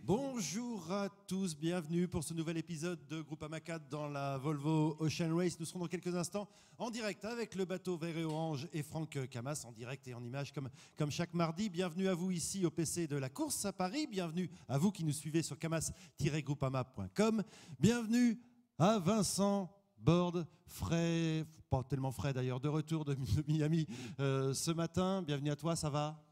Bonjour à tous, bienvenue pour ce nouvel épisode de Groupama 4 dans la Volvo Ocean Race. Nous serons dans quelques instants en direct avec le bateau Vert et Orange et Franck Camas, en direct et en image comme chaque mardi. Bienvenue à vous ici au PC de la course à Paris. Bienvenue à vous qui nous suivez sur camas-groupama.com. Bienvenue à Vincent Borde, frais, pas tellement frais d'ailleurs, de retour de Miami ce matin. Bienvenue à toi, ça va ?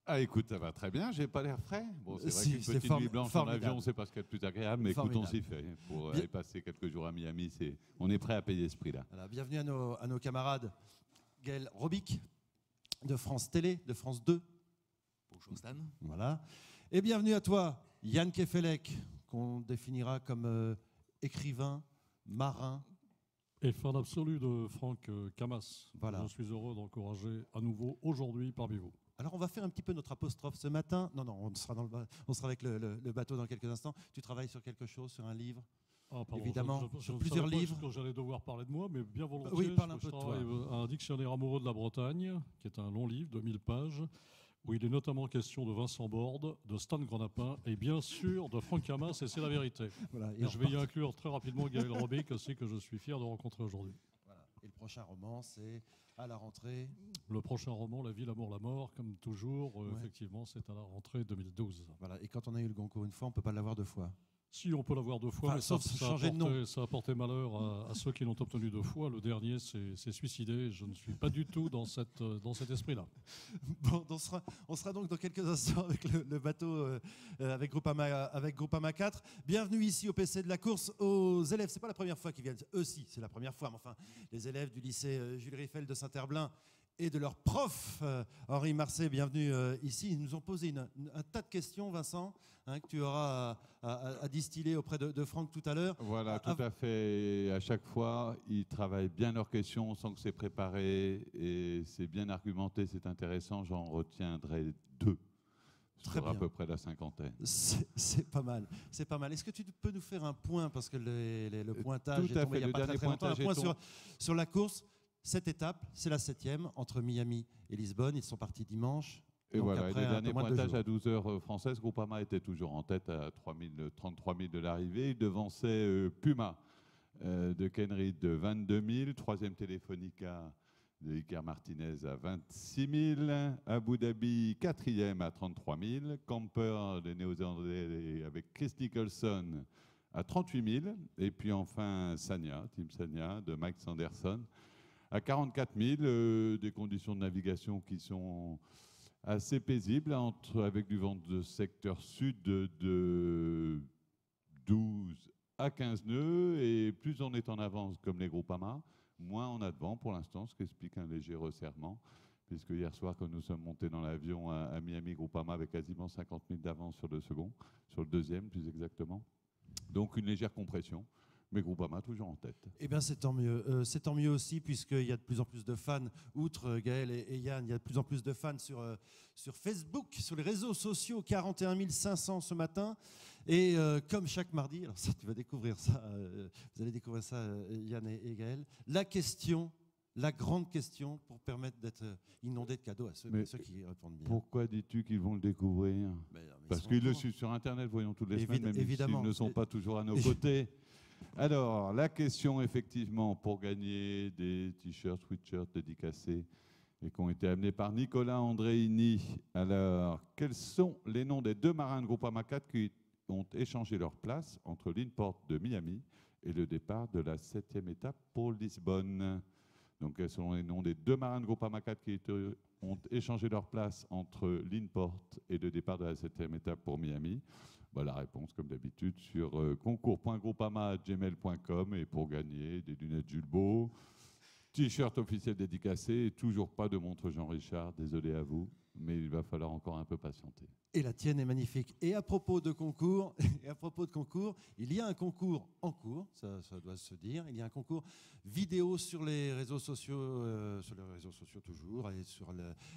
Ah écoute, ça va très bien, j'ai pas l'air frais. Bon, c'est vrai Si, qu'une c'est petite nuit blanche en avion, c'est pas ce qu'il y a de plus agréable, mais écoute, on s'y fait. Pour aller passer quelques jours à Miami, on est prêt à payer ce prix-là. Voilà, bienvenue à nos camarades Gaël Robic de France Télé, de France 2. Bonjour Stan. Voilà. Et bienvenue à toi, Yann Kefelec, qu'on définira comme écrivain, marin. Et fan absolu de Franck Camas. Voilà. Je suis heureux d'encourager à nouveau aujourd'hui parmi vous. Alors on va faire un petit peu notre apostrophe ce matin. Non, on sera avec le bateau dans quelques instants. Tu travailles sur quelque chose, sur un livre ? Ah, pardon, Évidemment, je sur plusieurs livres. Que j'allais devoir parler de moi, mais bien volontiers. Oui, parle un peu je de toi. travaille un dictionnaire amoureux de la Bretagne, qui est un long livre de 1000 pages, où il est notamment question de Vincent Borde, de Stan Grenapin et bien sûr de Franck Camas, et c'est la vérité. Voilà, et je vais y inclure très rapidement Gaël Robic aussi, que je suis fier de rencontrer aujourd'hui. Voilà. Et le prochain roman, c'est à la rentrée. Le prochain roman, La vie, l'amour, la mort, comme toujours, effectivement, c'est à la rentrée 2012. Voilà. Et quand on a eu le Goncourt une fois, on ne peut pas l'avoir deux fois. Si, on peut l'avoir deux fois, enfin, mais sauf changer de nom. Ça a porté malheur à ceux qui l'ont obtenu deux fois. Le dernier s'est suicidé. Je ne suis pas du tout dans cet esprit-là. Bon, on sera donc dans quelques instants avec le bateau, avec Groupama 4. Bienvenue ici au PC de la course aux élèves. C'est pas la première fois qu'ils viennent. Eux, si, c'est la première fois. Mais enfin, les élèves du lycée Jules Riffel de Saint-Herblain et de leur prof, Henri Marcet, bienvenue ici. Ils nous ont posé un tas de questions, Vincent, que tu auras à distiller auprès de Franck tout à l'heure. Voilà, tout à fait. Et à chaque fois, ils travaillent bien leurs questions sans que c'est préparé. Et c'est bien argumenté, c'est intéressant. J'en retiendrai deux. Très bien. À peu près la cinquantaine. C'est pas mal. C'est pas mal. Est-ce que tu peux nous faire un point, parce que le pointage tout est tombé il n'y a pas très longtemps, un point sur la course. Cette étape, c'est la 7e entre Miami et Lisbonne. Ils sont partis dimanche. Et voilà, après, le dernier pointage à 12 jours. heures françaises, Groupama était toujours en tête à 33 000 de l'arrivée. Il devançait Puma de Kenrid de 22 000, troisième Telefonica de Iker Martinez à 26 000, Abu Dhabi quatrième à 33 000, Camper des Néo-Zélandais avec Chris Nicholson à 38 000, et puis enfin Team Sanya de Mike Sanderson à 44 000, des conditions de navigation qui sont assez paisibles, avec du vent de secteur sud de 12 à 15 nœuds, et plus on est en avance comme les Groupama, moins on a de vent pour l'instant, ce qui explique un léger resserrement, puisque hier soir, quand nous sommes montés dans l'avion à Miami, Groupama avait quasiment 50 000 d'avance sur le deuxième plus exactement, donc une légère compression. Mais Groupama toujours en tête. Eh bien, c'est tant mieux. C'est tant mieux aussi, puisqu'il y a de plus en plus de fans, outre Gaël et Yann, il y a de plus en plus de fans sur Facebook, sur les réseaux sociaux, 41 500 ce matin. Et comme chaque mardi, alors ça, tu vas découvrir ça, vous allez découvrir ça, Yann et Gaël, la grande question pour permettre d'être inondé de cadeaux à ceux qui répondent bien. Pourquoi dis-tu qu'ils vont le découvrir ? Parce qu'ils le suivent sur Internet, voyons toutes les semaines, même s'ils ne sont pas toujours à nos côtés. Alors, la question, effectivement, pour gagner des t-shirts, sweatshirts dédicacés et qui ont été amenés par Nicolas Andreini. Alors, quels sont les noms des deux marins de Groupama 4 qui ont échangé leur place entre l'Inport de Miami et le départ de la 7e étape pour Lisbonne ? Donc, quels sont les noms des deux marins de Groupama 4 qui ont échangé leur place entre l'Inport et le départ de la 7e étape pour Miami ? La réponse, comme d'habitude, sur concours.groupama@gmail.com, et pour gagner des lunettes Jules Beau, t-shirt officiel dédicacé, et toujours pas de montre Jean-Richard, désolé à vous, mais il va falloir encore un peu patienter. Et la tienne est magnifique. Et à propos de concours, il y a un concours en cours, ça doit se dire. Il y a un concours vidéo sur les réseaux sociaux, toujours, et sur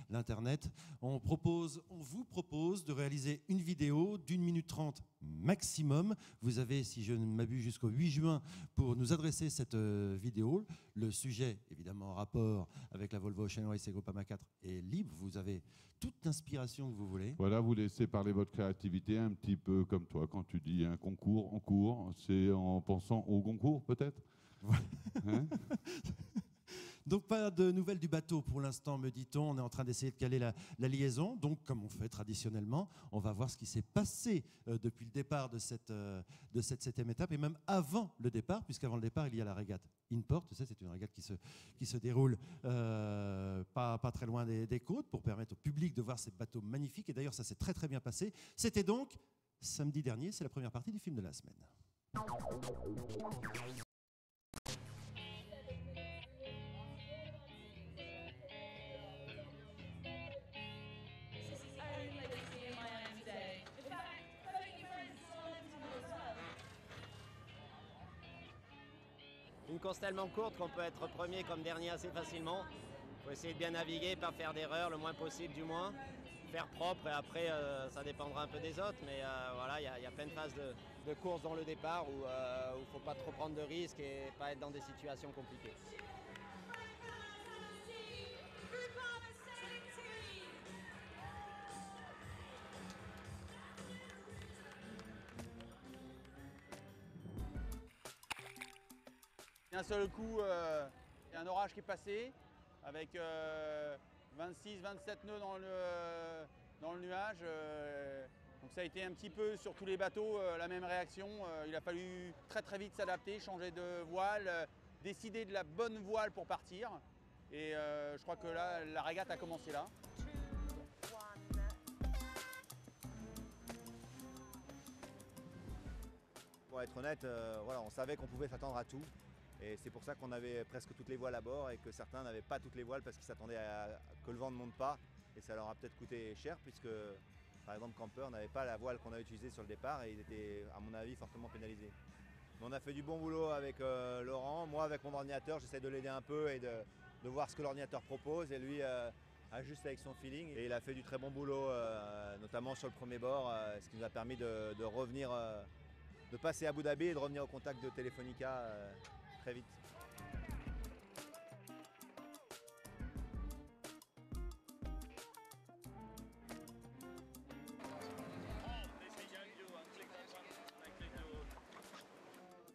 l'internet. On vous propose de réaliser une vidéo d'1 minute 30 maximum. Vous avez, si je ne m'abuse, jusqu'au 8 juin pour nous adresser cette vidéo. Le sujet, évidemment, en rapport avec la Volvo Ocean Race et Groupama 4 est libre. Vous avez toute l'inspiration que vous voulez. Voilà, vous laissez parler votre créativité un petit peu comme toi. Quand tu dis un concours en cours, c'est en pensant au concours peut-être. Hein? Donc pas de nouvelles du bateau pour l'instant, me dit-on. On est en train d'essayer de caler la liaison. Donc comme on fait traditionnellement, on va voir ce qui s'est passé depuis le départ de cette 7e étape et même avant le départ, puisqu'avant le départ, il y a la régate Inport. Tu sais, c'est une régate qui se déroule pas très loin des côtes pour permettre au public de voir ces bateaux magnifiques. Et d'ailleurs, ça s'est très très bien passé. C'était donc samedi dernier, c'est la première partie du film de la semaine. Une course tellement courte qu'on peut être premier comme dernier assez facilement. Il faut essayer de bien naviguer, pas faire d'erreurs, le moins possible du moins. Faire propre et après ça dépendra un peu des autres. Mais voilà, il y a plein de phases de course dans le départ où il ne faut pas trop prendre de risques et pas être dans des situations compliquées. D'un seul coup, il y a un orage qui est passé avec 26-27 nœuds dans le nuage. Donc ça a été un petit peu sur tous les bateaux la même réaction. Il a fallu très très vite s'adapter, changer de voile, décider de la bonne voile pour partir. Et je crois que là, la régate a commencé là. Pour être honnête, voilà, on savait qu'on pouvait s'attendre à tout. Et c'est pour ça qu'on avait presque toutes les voiles à bord et que certains n'avaient pas toutes les voiles parce qu'ils s'attendaient à que le vent ne monte pas. Et ça leur a peut-être coûté cher puisque, par exemple, Camper n'avait pas la voile qu'on a utilisée sur le départ et il était, à mon avis, fortement pénalisé. Mais on a fait du bon boulot avec Laurent. Moi, avec mon ordinateur, j'essaie de l'aider un peu et de voir ce que l'ordinateur propose. Et lui ajuste avec son feeling. Et il a fait du très bon boulot, notamment sur le premier bord, ce qui nous a permis de revenir, de passer à Abu Dhabi et de revenir au contact de Telefonica très vite.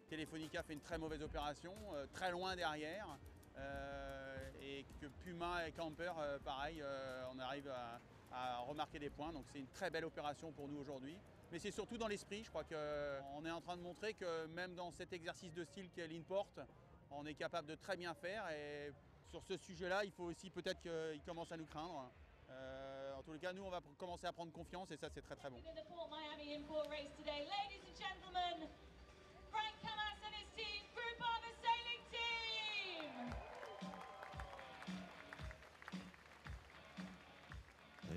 Telefonica fait une très mauvaise opération, très loin derrière. Et que Puma et Camper, pareil, on arrive à remarquer des points. Donc c'est une très belle opération pour nous aujourd'hui. Mais c'est surtout dans l'esprit, je crois qu'on est en train de montrer que même dans cet exercice de style qu'est l'Inport, on est capable de très bien faire. Et sur ce sujet-là, il faut aussi peut-être qu'ils commencent à nous craindre. En tous les cas, nous, on va commencer à prendre confiance et ça, c'est très très bon.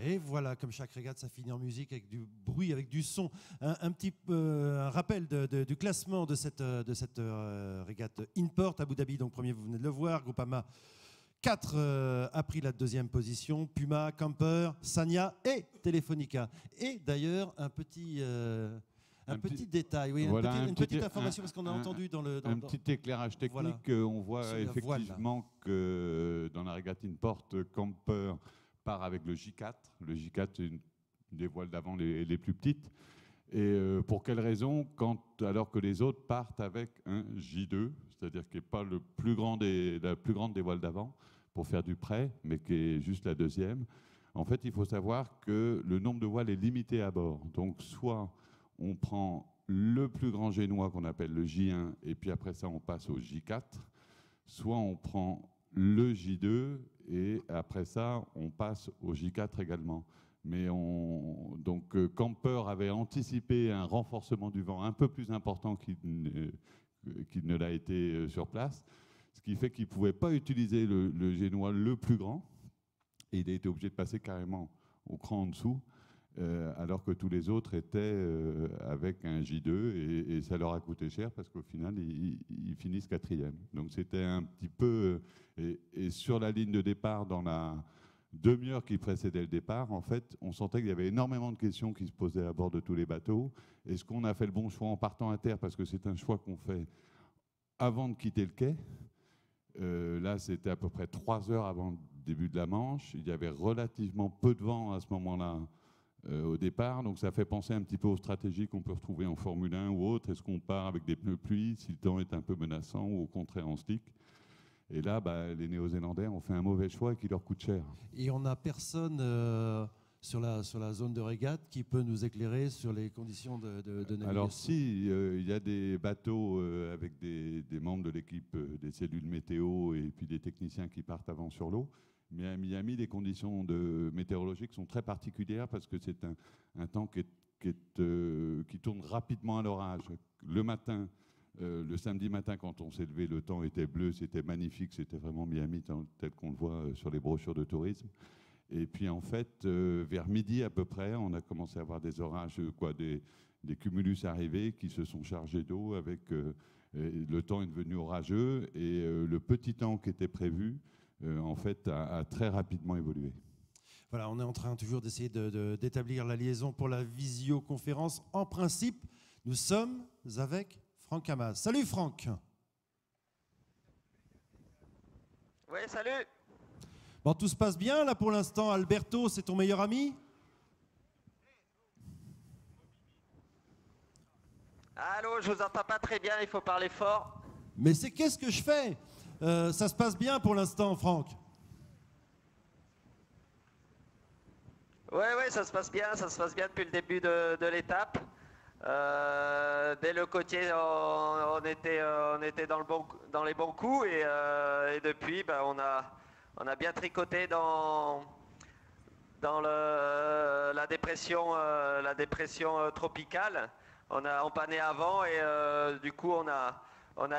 Et voilà, comme chaque régate, ça finit en musique avec du bruit, avec du son. Un petit rappel du classement de cette régate Inport. Abu Dhabi, donc premier, vous venez de le voir. Groupama 4 a pris la 2e position. Puma, Camper, Sanya et Telefonica. Et d'ailleurs, un petit détail, oui, voilà, une petite information, parce qu'on a entendu dans le... Un petit éclairage technique, voilà. On voit effectivement que dans la régate Inport, Camper part avec le J4. Le J4, c'est une des voiles d'avant les plus petites. Et pour quelle raison, alors que les autres partent avec un J2, c'est-à-dire qui n'est pas la plus grande des voiles d'avant, pour faire du prêt, mais qui est juste la 2e. En fait, il faut savoir que le nombre de voiles est limité à bord. Donc, soit on prend le plus grand génois qu'on appelle le J1, et puis après ça, on passe au J4, soit on prend le J2, et après ça, on passe au J4 également. Mais donc Camper avait anticipé un renforcement du vent un peu plus important qu'il ne l'a été sur place, ce qui fait qu'il ne pouvait pas utiliser le génois le plus grand, et il a été obligé de passer carrément au cran en dessous, alors que tous les autres étaient avec un J2, et ça leur a coûté cher parce qu'au final, ils finissent 4e. Donc c'était un petit peu... Et sur la ligne de départ, dans la demi-heure qui précédait le départ, en fait, on sentait qu'il y avait énormément de questions qui se posaient à bord de tous les bateaux. Est-ce qu'on a fait le bon choix en partant à terre? Parce que c'est un choix qu'on fait avant de quitter le quai. Là, c'était à peu près 3 heures avant début de la Manche. Il y avait relativement peu de vent à ce moment-là au départ, donc ça fait penser un petit peu aux stratégies qu'on peut retrouver en Formule 1 ou autre. Est-ce qu'on part avec des pneus pluie si le temps est un peu menaçant ou au contraire en slick? Et là, les Néo-Zélandais ont fait un mauvais choix qui leur coûte cher. Et on n'a personne sur la zone de régate qui peut nous éclairer sur les conditions de navigation. Alors si, il y a des bateaux avec des membres de l'équipe des cellules météo et puis des techniciens qui partent avant sur l'eau. Mais à Miami, les conditions météorologiques sont très particulières parce que c'est un temps qui tourne rapidement à l'orage. Le matin, le samedi matin, quand on s'est levé, le temps était bleu, c'était magnifique, c'était vraiment Miami tel qu'on le voit sur les brochures de tourisme. Et puis en fait, vers midi à peu près, on a commencé à avoir des orages, des cumulus arrivés qui se sont chargés d'eau avec le temps est devenu orageux et le petit temps qui était prévu, en fait, a très rapidement évolué. Voilà, on est en train toujours d'essayer d'établir la liaison pour la visioconférence. En principe, nous sommes avec Franck Hamas. Salut Franck. Oui, salut. Bon, tout se passe bien là pour l'instant. Alberto, c'est ton meilleur ami? Allô, je vous entends pas très bien, il faut parler fort. Mais c'est qu'est-ce que je fais? Ça se passe bien pour l'instant, Franck? Oui, ça se passe bien depuis le début de l'étape. Dès le côtier, on était dans les bons coups et depuis, on a bien tricoté dans la dépression tropicale. On a empanné avant et du coup on a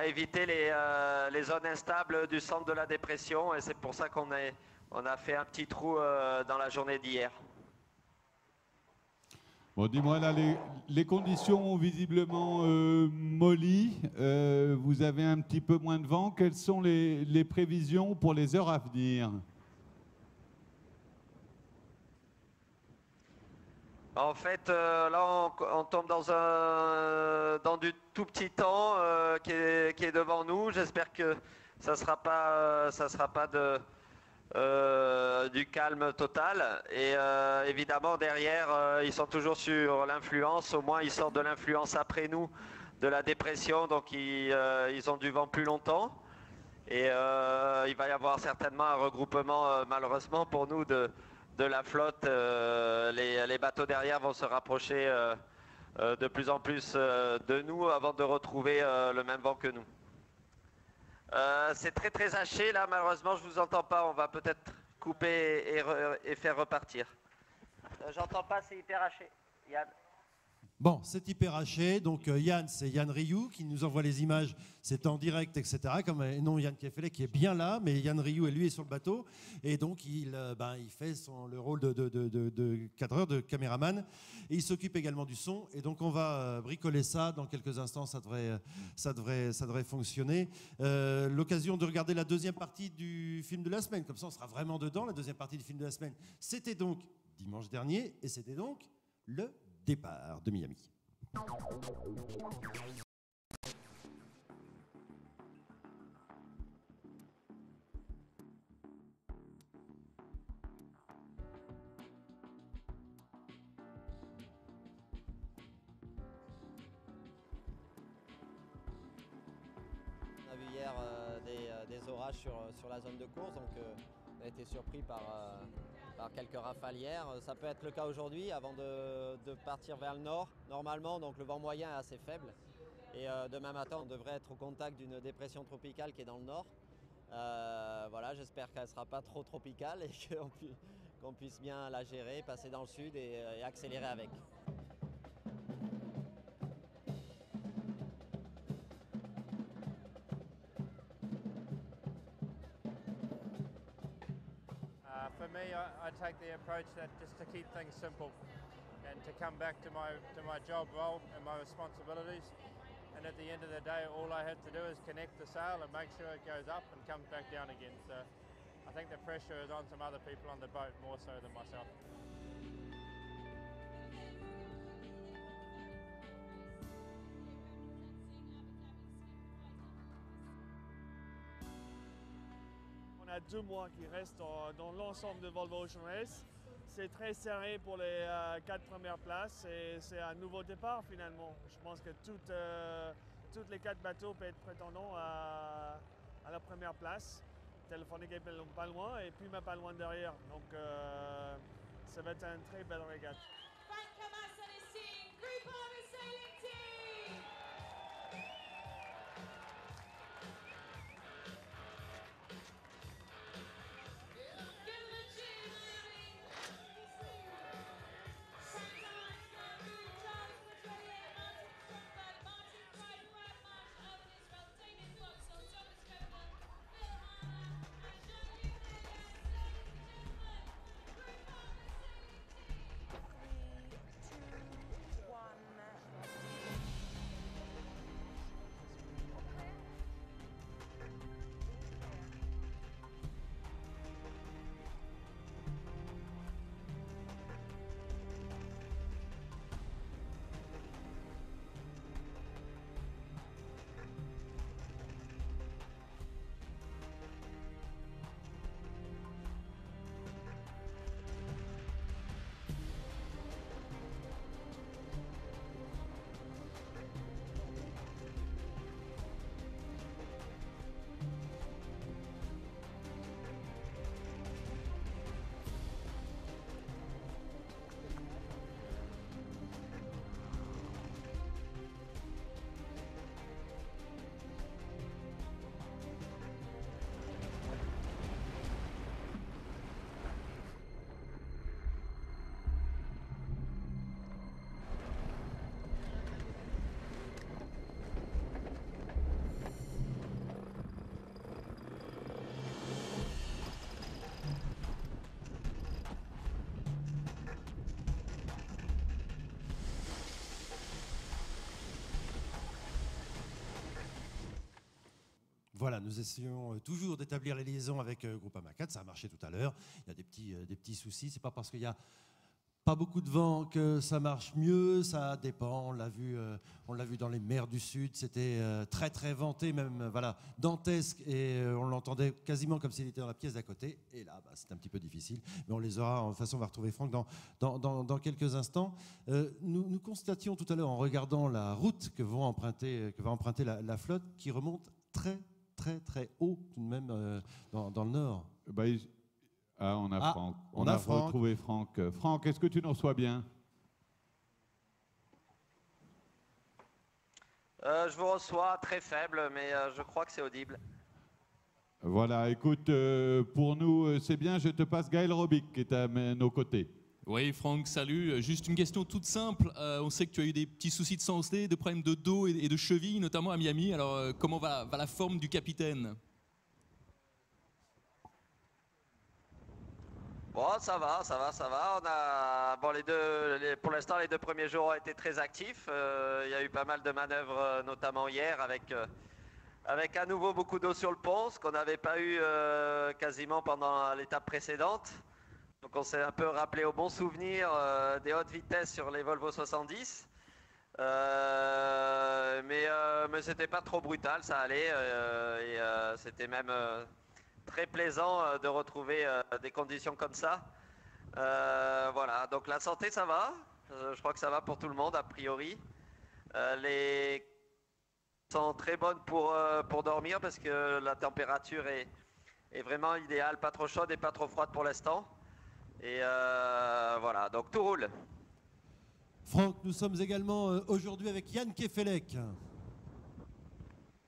évité les zones instables du centre de la dépression et c'est pour ça qu'on a fait un petit trou dans la journée d'hier. Bon, dis-moi, là, les conditions ont visiblement molli. Vous avez un petit peu moins de vent. Quelles sont les prévisions pour les heures à venir? En fait, là, on tombe dans du tout petit temps qui est devant nous. J'espère que ça sera pas du calme total. Et évidemment, derrière, ils sont toujours sur l'influence. Au moins, ils sortent de l'influence après nous, de la dépression. Donc, ils ont du vent plus longtemps. Et il va y avoir certainement un regroupement, malheureusement pour nous, de la flotte. Les bateaux derrière vont se rapprocher de plus en plus de nous avant de retrouver le même vent que nous. C'est très très haché là, malheureusement je vous entends pas, on va peut-être couper et faire repartir. J'entends pas, c'est hyper haché. Yann. Bon, c'est hyper haché, donc Yann, c'est Yann Rioux qui nous envoie les images, c'est en direct, etc. Comme, non, Yann Kefelec qui est bien là, mais Yann Rioux, lui, est sur le bateau, et donc il fait le rôle de cadreur, de caméraman, et il s'occupe également du son, et donc on va bricoler ça, dans quelques instants, ça devrait fonctionner. L'occasion de regarder la deuxième partie du film de la semaine, comme ça on sera vraiment dedans, la deuxième partie du film de la semaine, c'était donc dimanche dernier, et c'était donc le départ de Miami. On a vu hier des orages sur la zone de course, donc on a été surpris par quelques rafalières. Ça peut être le cas aujourd'hui avant de partir vers le nord. Normalement, donc le vent moyen est assez faible. Et demain matin, on devrait être au contact d'une dépression tropicale qui est dans le nord. Voilà, j'espère qu'elle ne sera pas trop tropicale et qu'on puisse bien la gérer, passer dans le sud et accélérer avec. For me, I take the approach that just to keep things simple and to come back to my job role and my responsibilities. And at the end of the day, all I have to do is connect the sail and make sure it goes up and comes back down again. So I think the pressure is on some other people on the boat more so than myself. On a a 2 mois qui restent dans l'ensemble de Volvo Ocean Race. C'est très serré pour les 4 premières places et c'est un nouveau départ finalement. Je pense que toutes les 4 bateaux peuvent être prétendants à la première place. Telefonica est pas loin et Puma pas loin derrière. Donc ça va être une très belle régate. Frank Camas and his team, Groupama Sailing Team! Give them a cheer, Miami! Frank Camas, Martin, Charles Petrelli, Martin Stromberg, Martin Pride, Brad Marsh, Owen Israel, Damien Foxall, Thomas Coburn, Phil Harmer, and Jean-Luc Elias. Ladies and gentlemen, Groupama Sailing Team! 3, 2, 1. Voilà, nous essayons toujours d'établir les liaisons avec Groupama 4. Ça a marché tout à l'heure. Il y a des petits soucis. C'est pas parce qu'il y a pas beaucoup de vent que ça marche mieux. Ça dépend. On l'a vu dans les mers du Sud. C'était très très venté, même voilà, dantesque, et on l'entendait quasiment comme s'il était dans la pièce d'à côté. Et là, c'est un petit peu difficile. Mais on les aura. De toute façon, on va retrouver Franck dans quelques instants. Nous constations tout à l'heure en regardant la route que va emprunter la flotte, qui remonte très haut tout de même dans le nord. On a Franck. On a Franck. Retrouvé Franck. Franck, est-ce que tu nous reçois bien? Je vous reçois très faible, mais je crois que c'est audible. Voilà, écoute, pour nous, c'est bien. Je te passe Gaël Robic qui est à nos côtés. Oui, Franck, salut. Juste une question toute simple. On sait que tu as eu des petits soucis de santé, des problèmes de dos et de cheville, notamment à Miami. Alors, comment va la forme du capitaine? Bon, ça va. On a, bon, pour l'instant, les 2 premiers jours ont été très actifs. Il y a eu pas mal de manœuvres, notamment hier, avec à nouveau beaucoup d'eau sur le pont, ce qu'on n'avait pas eu quasiment pendant l'étape précédente. Donc on s'est un peu rappelé au bon souvenir des hautes vitesses sur les Volvo 70. Mais c'était pas trop brutal, ça allait. Et c'était même très plaisant de retrouver des conditions comme ça. Voilà, donc la santé ça va. Je crois que ça va pour tout le monde a priori. Les sont très bonnes pour dormir parce que la température est vraiment idéale, pas trop chaude et pas trop froide pour l'instant. Et voilà, donc tout roule. Franck, nous sommes également aujourd'hui avec Yann Kefelec.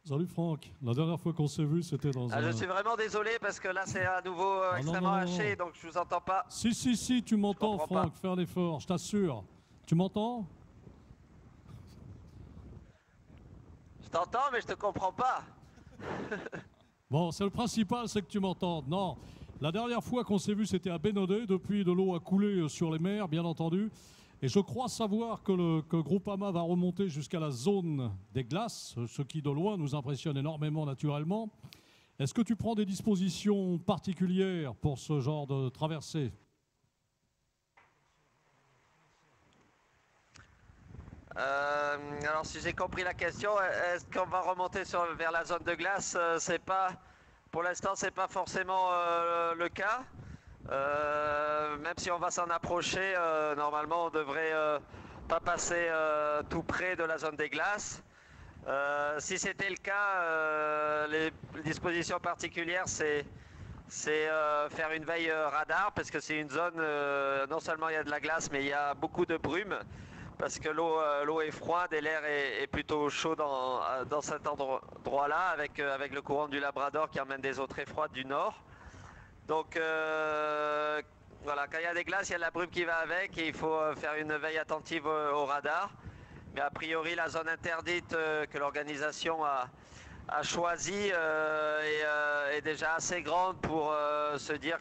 Salut Franck, la dernière fois qu'on s'est vu, c'était dans un... Je suis vraiment désolé parce que là c'est à nouveau extrêmement haché, donc je vous entends pas. Si, tu m'entends Franck, fais un effort, je t'assure. Tu m'entends? Je t'entends mais je te comprends pas. Bon, c'est le principal, c'est que tu m'entendes. Non, la dernière fois qu'on s'est vu, c'était à Bénodet. Depuis, de l'eau a coulé sur les mers, bien entendu. Et je crois savoir que Groupama va remonter jusqu'à la zone des glaces, ce qui de loin nous impressionne énormément naturellement. Est-ce que tu prends des dispositions particulières pour ce genre de traversée? Alors si j'ai compris la question, est-ce qu'on va remonter vers la zone de glace? C'est pas Pour l'instant, c'est pas forcément le cas. Même si on va s'en approcher, normalement, on devrait pas passer tout près de la zone des glaces. Si c'était le cas, les dispositions particulières, c'est faire une veille radar, parce que c'est une zone, non seulement il y a de la glace, mais il y a beaucoup de brume, parce que l'eau est froide et l'air est plutôt chaud dans cet endroit-là, avec le courant du Labrador qui emmène des eaux très froides du nord. Donc voilà, quand il y a des glaces, il y a de la brume qui va avec, et il faut faire une veille attentive au radar. Mais a priori, la zone interdite que l'organisation a choisie est déjà assez grande pour se dire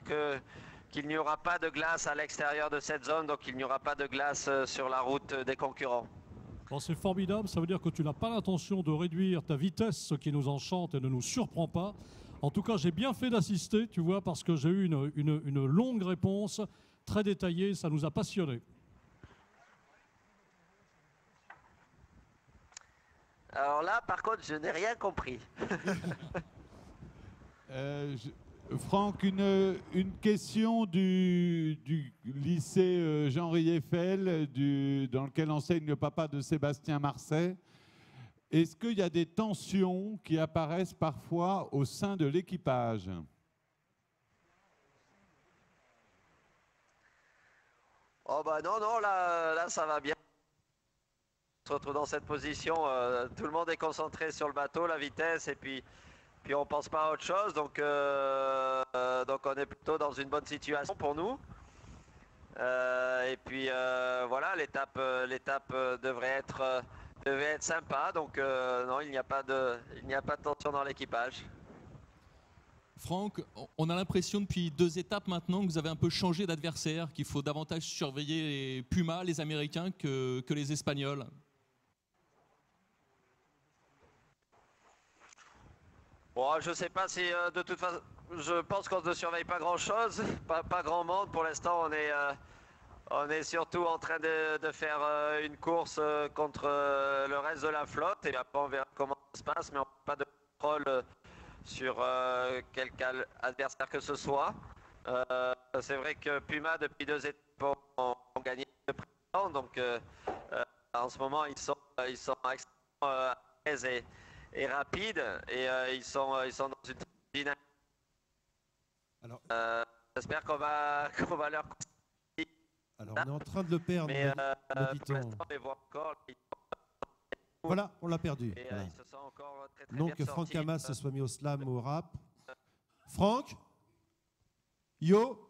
qu'il n'y aura pas de glace à l'extérieur de cette zone, donc il n'y aura pas de glace sur la route des concurrents. Bon, c'est formidable, ça veut dire que tu n'as pas l'intention de réduire ta vitesse, ce qui nous enchante et ne nous surprend pas. En tout cas, j'ai bien fait d'assister, tu vois, parce que j'ai eu une longue réponse, très détaillée, ça nous a passionnés. Alors là, par contre, je n'ai rien compris. Franck, une question du lycée Jean Rieffel, dans lequel enseigne le papa de Sébastien Marseille. Est-ce qu'il y a des tensions qui apparaissent parfois au sein de l'équipage? Oh bah non, là ça va bien. On se retrouve dans cette position, tout le monde est concentré sur le bateau, la vitesse, et puis on pense pas à autre chose, donc on est plutôt dans une bonne situation pour nous. Et puis voilà, l'étape devait être sympa, donc non, il n'y a pas de tension dans l'équipage. Franck, on a l'impression depuis 2 étapes maintenant que vous avez un peu changé d'adversaire, qu'il faut davantage surveiller les Pumas, les Américains, que les Espagnols. Bon, je sais pas si de toute façon, je pense qu'on ne surveille pas grand-chose, pas grand monde. Pour l'instant, on est surtout en train de faire une course contre le reste de la flotte, et après on verra comment ça se passe, mais on n'a pas de contrôle sur quelque adversaire que ce soit. C'est vrai que Puma, depuis 2 étapes, ont gagné le précédent, donc en ce moment ils sont extrêmement à l'aise et rapides, et ils sont dans une dynamique. Alors, j'espère qu'on va leur. Alors, on est en train de le perdre, mais me dit-on. on les voit encore. Voilà, on l'a perdu. Et, Voilà. ils se sont encore très Donc bien Franck sortis. Camas se soit mis au slam, au rap. Franck? Yo?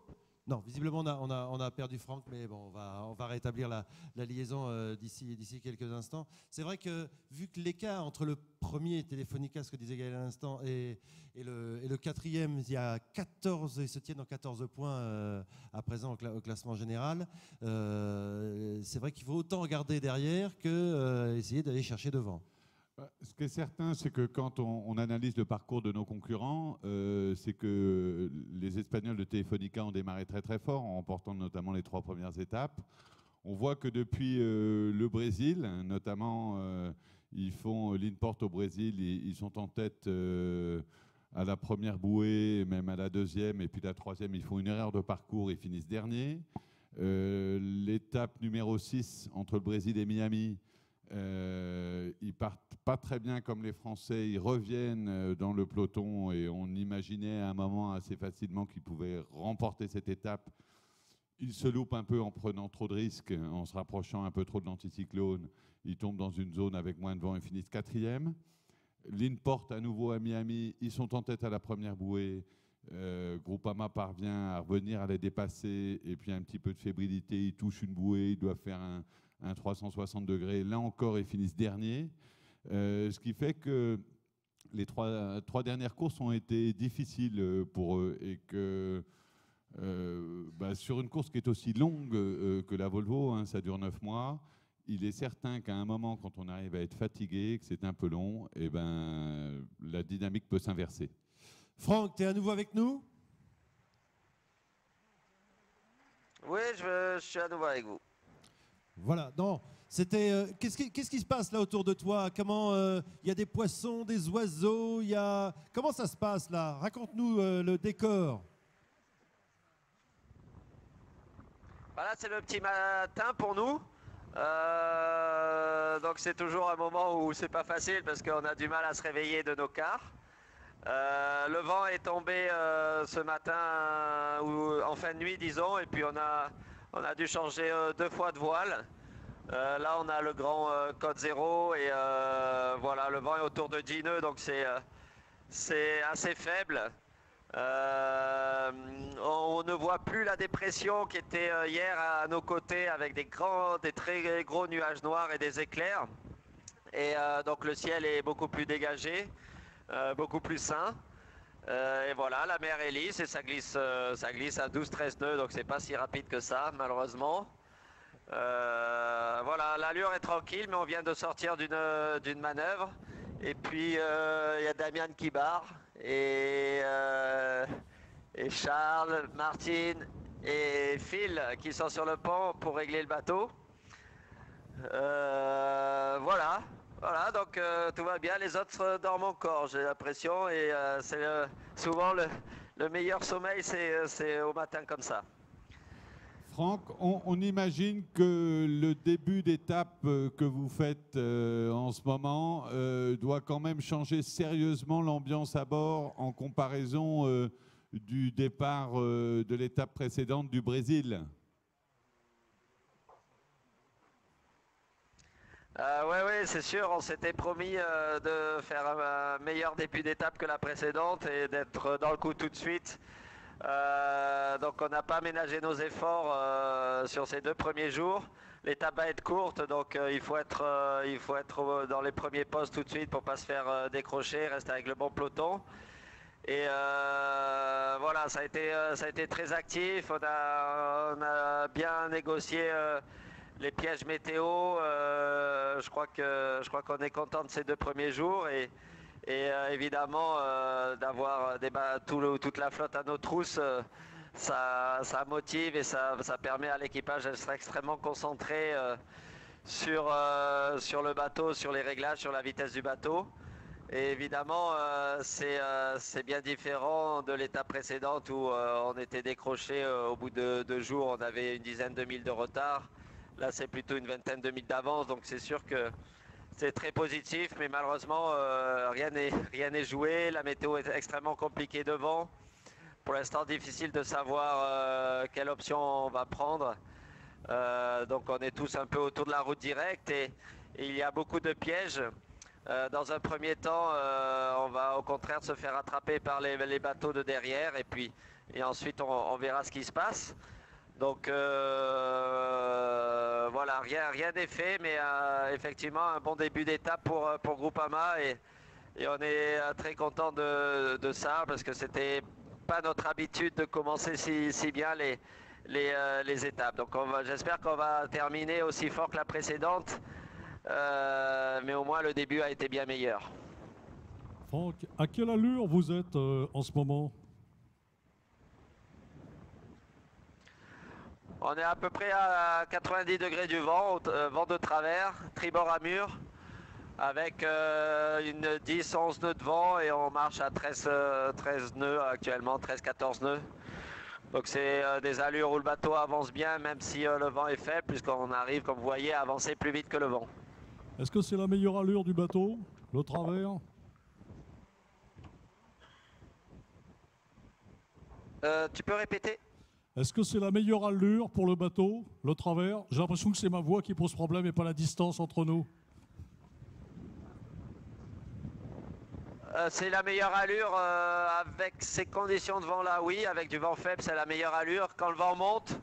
Non, visiblement on a perdu Franck, mais bon, on va rétablir la liaison d'ici quelques instants. C'est vrai que vu que l'écart entre le premier Téléfonica, ce que disait Gaël à l'instant, et le quatrième, il y a 14, ils se tiennent en 14 points à présent au classement général. C'est vrai qu'il faut autant regarder derrière que essayer d'aller chercher devant. Ce qui est certain, c'est que quand on analyse le parcours de nos concurrents, c'est que les Espagnols de Telefonica ont démarré très très fort, en remportant notamment les 3 premières étapes. On voit que depuis le Brésil, notamment, ils font l'Inport au Brésil, ils sont en tête à la première bouée, même à la deuxième, et puis la troisième, ils font une erreur de parcours et finissent dernier. L'étape numéro 6 entre le Brésil et Miami, ils partent pas très bien comme les Français, ils reviennent dans le peloton, et on imaginait à un moment assez facilement qu'ils pouvaient remporter cette étape. Ils se loupent un peu en prenant trop de risques, en se rapprochant un peu trop de l'anticyclone. Ils tombent dans une zone avec moins de vent et finissent 4e. L'Inport à nouveau à Miami, ils sont en tête à la première bouée. Groupama parvient à revenir, à les dépasser, et puis un petit peu de fébrilité, ils touchent une bouée, ils doivent faire un 360 degrés. Là encore, ils finissent dernier. Ce qui fait que les trois dernières courses ont été difficiles pour eux, et que sur une course qui est aussi longue que la Volvo, hein, ça dure 9 mois, il est certain qu'à un moment, quand on arrive à être fatigué, que c'est un peu long, et la dynamique peut s'inverser. Franck, tu es à nouveau avec nous? Oui, je suis à nouveau avec vous. Voilà, non, c'était. Qu'est-ce qui se passe là autour de toi? Comment il y a des poissons, des oiseaux, comment ça se passe là? Raconte-nous le décor. Voilà, c'est le petit matin pour nous. Donc c'est toujours un moment où c'est pas facile parce qu'on a du mal à se réveiller de nos quarts. Le vent est tombé ce matin ou en fin de nuit, disons, et puis on a dû changer 2 fois de voile. Là, on a le grand code 0 et voilà, le vent est autour de 10 nœuds, donc c'est assez faible. On ne voit plus la dépression qui était hier à nos côtés avec des très gros nuages noirs et des éclairs. Et donc le ciel est beaucoup plus dégagé, beaucoup plus sain. Et voilà, la mer est lisse et ça glisse à 12-13 nœuds, donc c'est pas si rapide que ça, malheureusement. Voilà, l'allure est tranquille, mais on vient de sortir d'une manœuvre. Et puis il y a Damien qui barre, et Charles, Martine et Phil qui sont sur le pont pour régler le bateau. Voilà, donc tout va bien. Les autres dorment encore, j'ai l'impression, et c'est souvent le meilleur sommeil, c'est au matin comme ça. Franck, on imagine que le début d'étape que vous faites en ce moment doit quand même changer sérieusement l'ambiance à bord en comparaison du départ de l'étape précédente du Brésil. Oui, c'est sûr, on s'était promis de faire un meilleur début d'étape que la précédente et d'être dans le coup tout de suite. Donc on n'a pas ménagé nos efforts sur ces 2 premiers jours. L'étape va être courte, donc il faut être dans les premiers postes tout de suite pour ne pas se faire décrocher, rester avec le bon peloton. Et voilà, ça a été très actif. On a bien négocié les pièges météo. Je crois qu'on est content de ces 2 premiers jours. Et évidemment, d'avoir toute la flotte à nos trousses, ça motive et ça permet à l'équipage d'être extrêmement concentré sur le bateau, sur les réglages, sur la vitesse du bateau. Et évidemment, c'est bien différent de l'étape précédente où on était décroché au bout de 2 jours, on avait une dizaine de milles de retard. Là, c'est plutôt une vingtaine de milles d'avance, donc c'est sûr que c'est très positif, mais malheureusement, rien n'est joué. La météo est extrêmement compliquée devant. Pour l'instant, difficile de savoir quelle option on va prendre. Donc on est tous un peu autour de la route directe et il y a beaucoup de pièges. Dans un premier temps, on va au contraire se faire attraper par les bateaux de derrière et ensuite on verra ce qui se passe. Donc voilà, rien n'est fait, mais effectivement un bon début d'étape pour Groupama et on est très content de ça parce que c'était pas notre habitude de commencer si bien les étapes. Donc j'espère qu'on va terminer aussi fort que la précédente, mais au moins le début a été bien meilleur. Franck, à quelle allure vous êtes en ce moment? On est à peu près à 90 degrés du vent, vent de travers, tribord à mur, avec une 10-11 nœuds de vent et on marche à 13 nœuds actuellement, 13-14 nœuds. Donc c'est des allures où le bateau avance bien, même si le vent est faible, puisqu'on arrive, comme vous voyez, à avancer plus vite que le vent. Est-ce que c'est la meilleure allure du bateau, le travers? Tu peux répéter? Est-ce que c'est la meilleure allure pour le bateau, le travers? J'ai l'impression que c'est ma voix qui pose problème et pas la distance entre nous. C'est la meilleure allure avec ces conditions de vent là, oui, avec du vent faible, c'est la meilleure allure. Quand le vent monte,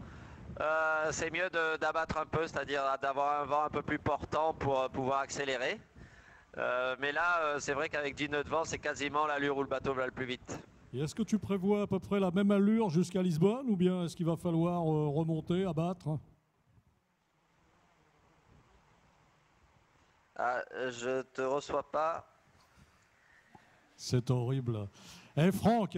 c'est mieux d'abattre un peu, c'est-à-dire d'avoir un vent un peu plus portant pour pouvoir accélérer. Mais là, c'est vrai qu'avec 10 nœuds de vent, c'est quasiment l'allure où le bateau va le plus vite. Et est-ce que tu prévois à peu près la même allure jusqu'à Lisbonne ou bien est-ce qu'il va falloir remonter, abattre? Je te reçois pas. C'est horrible. Eh Franck,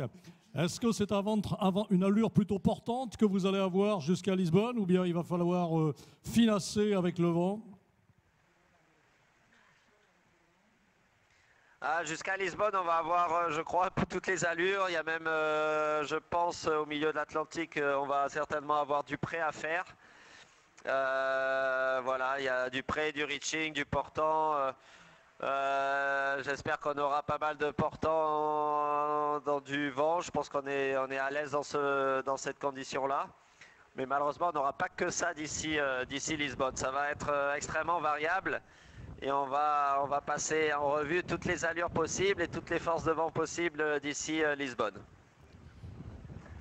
Est-ce que c'est une allure plutôt portante que vous allez avoir jusqu'à Lisbonne ou bien il va falloir finasser avec le vent? Jusqu'à Lisbonne, on va avoir, je crois, toutes les allures. Il y a même, je pense, au milieu de l'Atlantique, on va certainement avoir du prêt à faire. Voilà, il y a du prêt, du reaching, du portant. J'espère qu'on aura pas mal de portants dans du vent. Je pense qu'on est à l'aise dans cette condition-là. Mais malheureusement, on n'aura pas que ça d'ici Lisbonne. Ça va être extrêmement variable. Et on va passer en revue toutes les allures possibles et toutes les forces de vent possibles d'ici Lisbonne.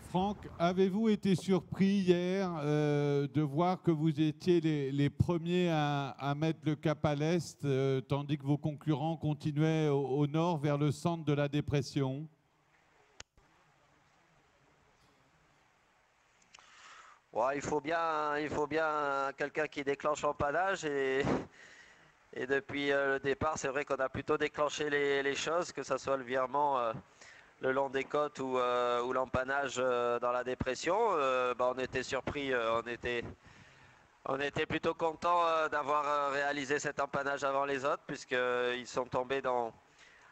Franck, avez-vous été surpris hier de voir que vous étiez les premiers à mettre le cap à l'est, tandis que vos concurrents continuaient au nord vers le centre de la dépression? Ouais, il faut bien quelqu'un qui déclenche l'empannage et depuis le départ, c'est vrai qu'on a plutôt déclenché les choses, que ce soit le virement le long des côtes ou l'empannage dans la dépression. On était surpris, on était plutôt content d'avoir réalisé cet empannage avant les autres, puisqu'ils sont tombés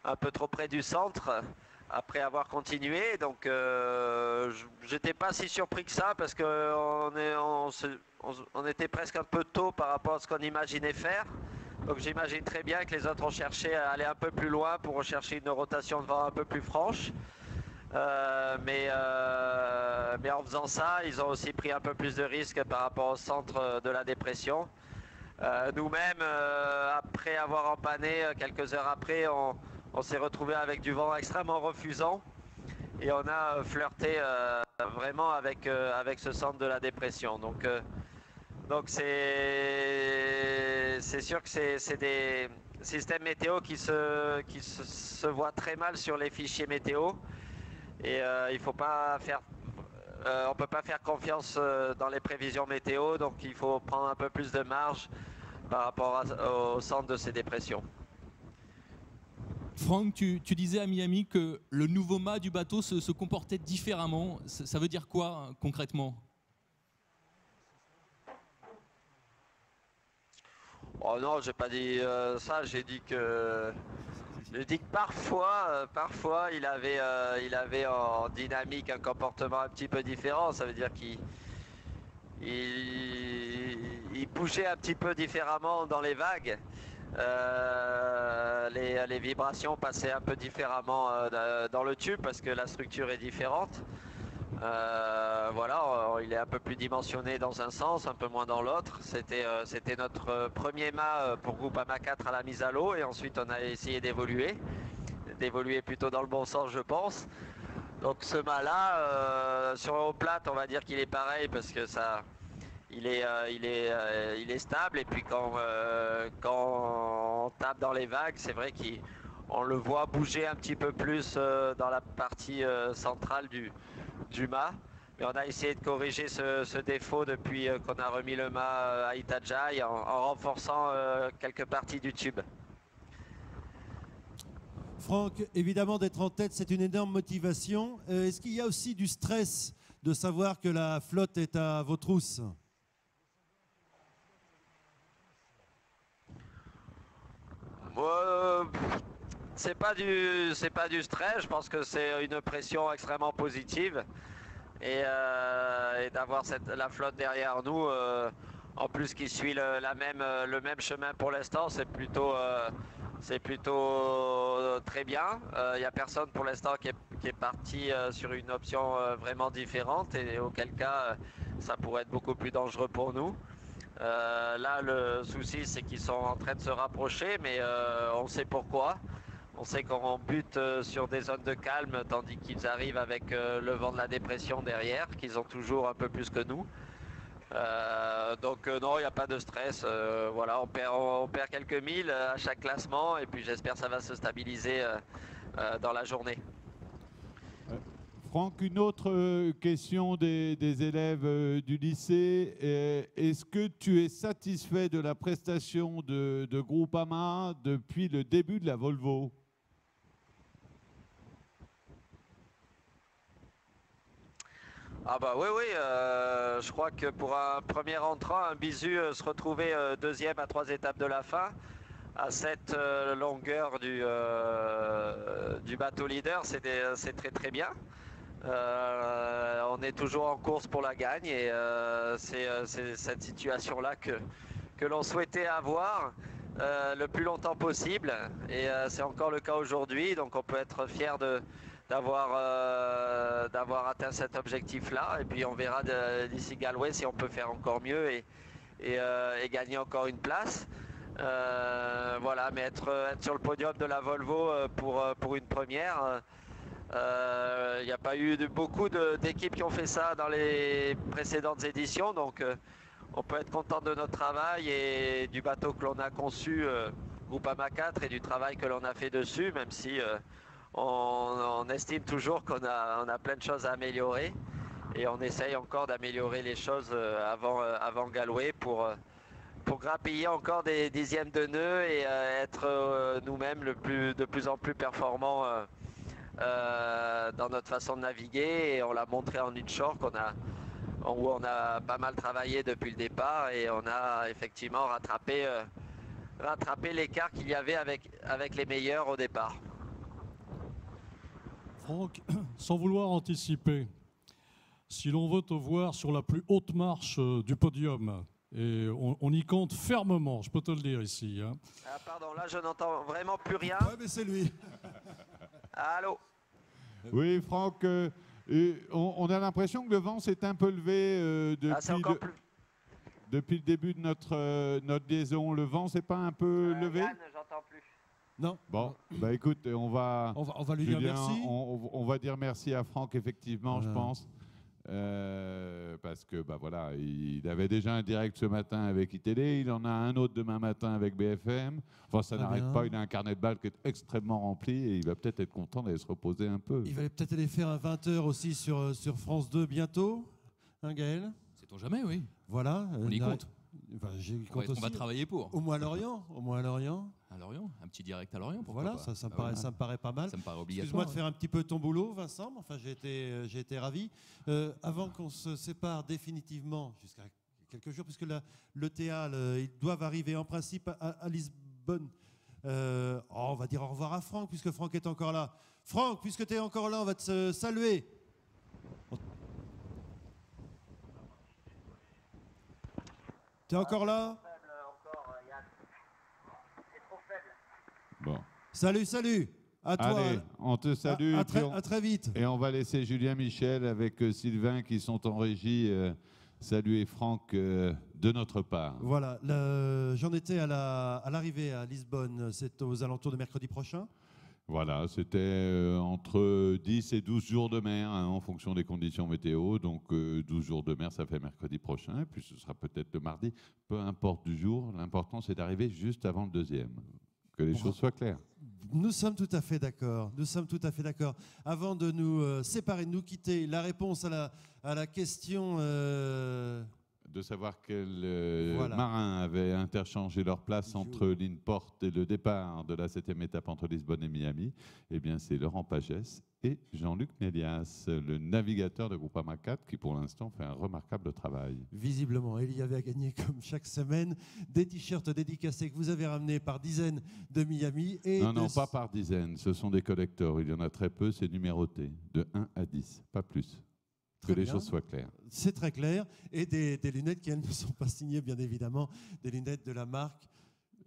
un peu trop près du centre après avoir continué. Donc j'étais pas si surpris que ça, parce qu'on était presque un peu tôt par rapport à ce qu'on imaginait faire. Donc j'imagine très bien que les autres ont cherché à aller un peu plus loin pour rechercher une rotation de vent un peu plus franche. Mais en faisant ça, ils ont aussi pris un peu plus de risques par rapport au centre de la dépression. Nous-mêmes, après avoir empanné, quelques heures après, on s'est retrouvé avec du vent extrêmement refusant. Et on a flirté vraiment avec ce centre de la dépression. Donc c'est sûr que c'est des systèmes météo qui se voient très mal sur les fichiers météo. Et il faut pas faire, on peut pas faire confiance dans les prévisions météo, donc il faut prendre un peu plus de marge par rapport au centre de ces dépressions. Franck, tu disais à Miami que le nouveau mât du bateau se comportait différemment. Ça veut dire quoi concrètement? Oh non, j'ai pas dit ça. J'ai dit que parfois, il avait en dynamique un comportement un petit peu différent. Ça veut dire qu'il bougeait un petit peu différemment dans les vagues. Les vibrations passaient un peu différemment dans le tube parce que la structure est différente. Voilà, il est un peu plus dimensionné dans un sens, un peu moins dans l'autre. C'était notre premier mât pour Groupama 4 à la mise à l'eau, et ensuite on a essayé d'évoluer plutôt dans le bon sens, je pense. Donc ce mât-là, sur eau plate, on va dire qu'il est pareil parce que il est stable, et puis quand on tape dans les vagues, c'est vrai qu'on le voit bouger un petit peu plus dans la partie centrale du mât. Mais on a essayé de corriger ce défaut depuis qu'on a remis le mât à Itajaí en renforçant quelques parties du tube. Franck, évidemment d'être en tête, c'est une énorme motivation. Est-ce qu'il y a aussi du stress de savoir que la flotte est à vos trousses? C'est pas du stress, je pense que c'est une pression extrêmement positive. Et d'avoir la flotte derrière nous, en plus qui suit le même chemin pour l'instant, c'est plutôt très bien. Il n'y a personne pour l'instant qui est parti sur une option vraiment différente, et auquel cas ça pourrait être beaucoup plus dangereux pour nous. Là, le souci, c'est qu'ils sont en train de se rapprocher, mais on sait pourquoi. On sait qu'on bute sur des zones de calme, tandis qu'ils arrivent avec le vent de la dépression derrière, qu'ils ont toujours un peu plus que nous. Donc non, il n'y a pas de stress. Voilà, on perd quelques milles à chaque classement, et puis j'espère que ça va se stabiliser dans la journée. Franck, une autre question des élèves du lycée. Est-ce que tu es satisfait de la prestation de Groupama depuis le début de la Volvo? Ah bah oui, je crois que pour un premier entrant, un Bisu se retrouver deuxième à 3 étapes de la fin, à cette longueur du bateau leader, c'est très très bien. On est toujours en course pour la gagne et c'est cette situation-là que l'on souhaitait avoir le plus longtemps possible. Et c'est encore le cas aujourd'hui, donc on peut être fier d'avoir atteint cet objectif-là. Et puis on verra d'ici Galway si on peut faire encore mieux et gagner encore une place. Voilà, mais être sur le podium de la Volvo pour une première, il n'y a pas eu beaucoup d'équipes qui ont fait ça dans les précédentes éditions, donc on peut être content de notre travail et du bateau que l'on a conçu, Groupama 4, et du travail que l'on a fait dessus, même si on estime toujours qu'on a plein de choses à améliorer et on essaye encore d'améliorer les choses avant Galway pour grappiller encore des dixièmes de nœuds et être nous-mêmes de plus en plus performants dans notre façon de naviguer. Et on l'a montré en inshore où on a pas mal travaillé depuis le départ et on a effectivement rattrapé l'écart qu'il y avait avec les meilleurs au départ. Franck, sans vouloir anticiper, si l'on veut te voir sur la plus haute marche du podium, et on y compte fermement, je peux te le dire ici. Hein. Ah, pardon, là je n'entends vraiment plus rien. Ouais, mais c'est lui. Allô? Oui, Franck, on a l'impression que le vent s'est un peu levé depuis le début de notre liaison. Le vent s'est pas un peu levé? Yann, j'entends plus. Non. Bon, bah écoute, on va lui dire merci. On va dire merci à Franck, effectivement, je pense. Parce que bah voilà, il avait déjà un direct ce matin avec ITD, il en a un autre demain matin avec BFM. Enfin, ça n'arrête pas, il a un carnet de balles qui est extrêmement rempli et il va peut-être être content d'aller se reposer un peu. Il va peut-être aller faire un 20h aussi sur France 2 bientôt, hein Gaël? Sait-on jamais, oui. Voilà. On y compte. Enfin, on va travailler pour. Au moins à Lorient. À Lorient, un petit direct à Lorient, pourquoi voilà, pas. ça me paraît pas mal. Ça me paraît obligatoire. Excuse-moi de faire un petit peu ton boulot, Vincent. Enfin, j'ai été ravi. Avant qu'on se sépare définitivement, jusqu'à quelques jours, puisque le TA, ils doivent arriver en principe à Lisbonne. On va dire au revoir à Franck, puisque Franck est encore là. Franck, puisque tu es encore là, on va te saluer. Tu es encore là? Bon. Salut. À toi. Allez, on te salue. À très vite. Et on va laisser Julien Michel avec Sylvain qui sont en régie saluer Franck de notre part. Voilà, j'en étais à l'arrivée à Lisbonne, c'est aux alentours de mercredi prochain. Voilà, c'était entre 10 et 12 jours de mer hein, en fonction des conditions météo. Donc 12 jours de mer, ça fait mercredi prochain, puis ce sera peut-être le mardi. Peu importe du jour, l'important c'est d'arriver juste avant le deuxième. Que les choses soient claires. Nous sommes tout à fait d'accord. Avant de nous séparer, de nous quitter, la réponse à la question... De savoir quels marins avaient interchangé leur place entre l'Inport et le départ de la 7e étape entre Lisbonne et Miami, eh bien c'est Laurent Pagès et Jean-Luc Mélias, le navigateur de Groupama 4 qui pour l'instant fait un remarquable travail. Visiblement, il y avait à gagner comme chaque semaine des t-shirts dédicacés que vous avez ramenés par dizaines de Miami. Et non, pas par dizaines, ce sont des collectors, il y en a très peu, c'est numéroté, de 1 à 10, pas plus. Que les choses soient claires. C'est très clair. Et des lunettes qui, elles, ne sont pas signées, bien évidemment, des lunettes de la marque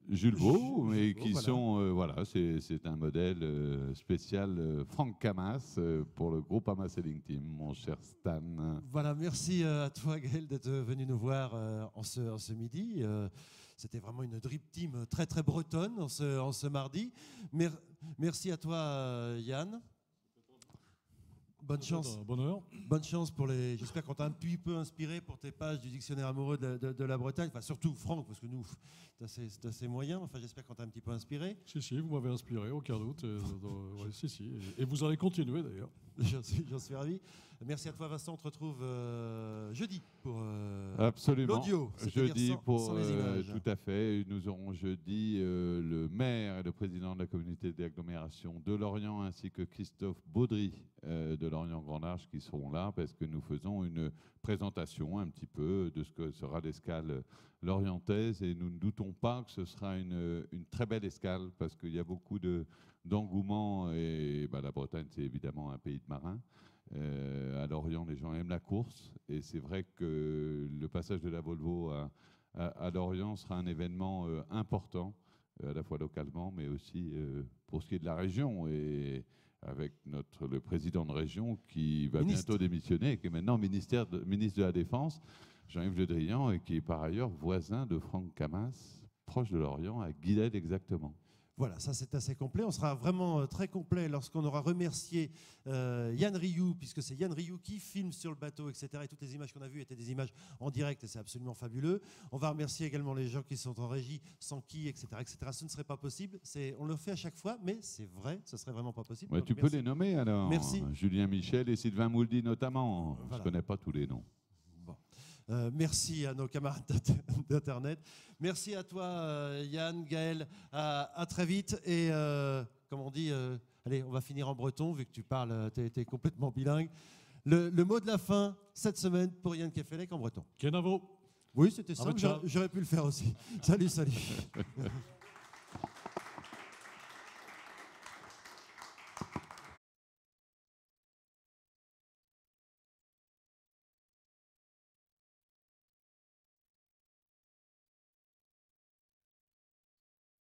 Jules Vaux, mais qui sont, c'est un modèle spécial Franck Camas pour le groupe Ama Sailing Team, mon cher Stan. Voilà, merci à toi Gaël d'être venu nous voir en ce midi. C'était vraiment une drip team très très bretonne en ce mardi. Merci à toi Yann. Bonne chance. Bonheur. Bonne chance pour les. J'espère qu'on t'a un petit peu inspiré pour tes pages du dictionnaire amoureux de la Bretagne. Enfin, surtout Franck, parce que nous, c'est assez moyen. Enfin, j'espère qu'on t'a un petit peu inspiré. Si, vous m'avez inspiré, aucun doute. Ouais, si. Et vous allez continuer d'ailleurs. J'en suis ravi. Merci à toi, Vincent. On te retrouve jeudi pour Absolument. L'audio, c'est-à-dire Jeudi, sans les images. tout à fait. Nous aurons jeudi le maire et le président de la communauté d'agglomération de Lorient, ainsi que Christophe Baudry de Lorient Grand Large qui seront là parce que nous faisons une présentation un petit peu de ce que sera l'escale lorientaise et nous ne doutons pas que ce sera une très belle escale parce qu'il y a beaucoup d'engouement et la Bretagne c'est évidemment un pays de marins. À Lorient, les gens aiment la course et c'est vrai que le passage de la Volvo à Lorient sera un événement important, à la fois localement, mais aussi pour ce qui est de la région et avec le président de région qui va bientôt démissionner et qui est maintenant ministre de la Défense, Jean-Yves Le Drian, et qui est par ailleurs voisin de Franck Camas, proche de Lorient, à Guilhed exactement. Voilà, ça c'est assez complet. On sera vraiment très complet lorsqu'on aura remercié Yann Rioux, puisque c'est Yann Rioux qui filme sur le bateau, etc. Et toutes les images qu'on a vues étaient des images en direct et c'est absolument fabuleux. On va remercier également les gens qui sont en régie, sans qui, etc. etc. Ce ne serait pas possible. On le fait à chaque fois, mais c'est vrai, ce serait vraiment pas possible. Ouais, Donc, tu peux les nommer alors. Merci. Julien Michel et Sylvain Mouldy notamment. Voilà. Je ne connais pas tous les noms. Merci à nos camarades d'Internet. Merci à toi, Yann, Gaël. À très vite. Et comme on dit, allez, on va finir en breton, vu que tu parles, tu es complètement bilingue. Le mot de la fin, cette semaine, pour Yann Kefelec en breton. Kenavo. Oui, c'était ça. Ah, J'aurais pu le faire aussi. Salut.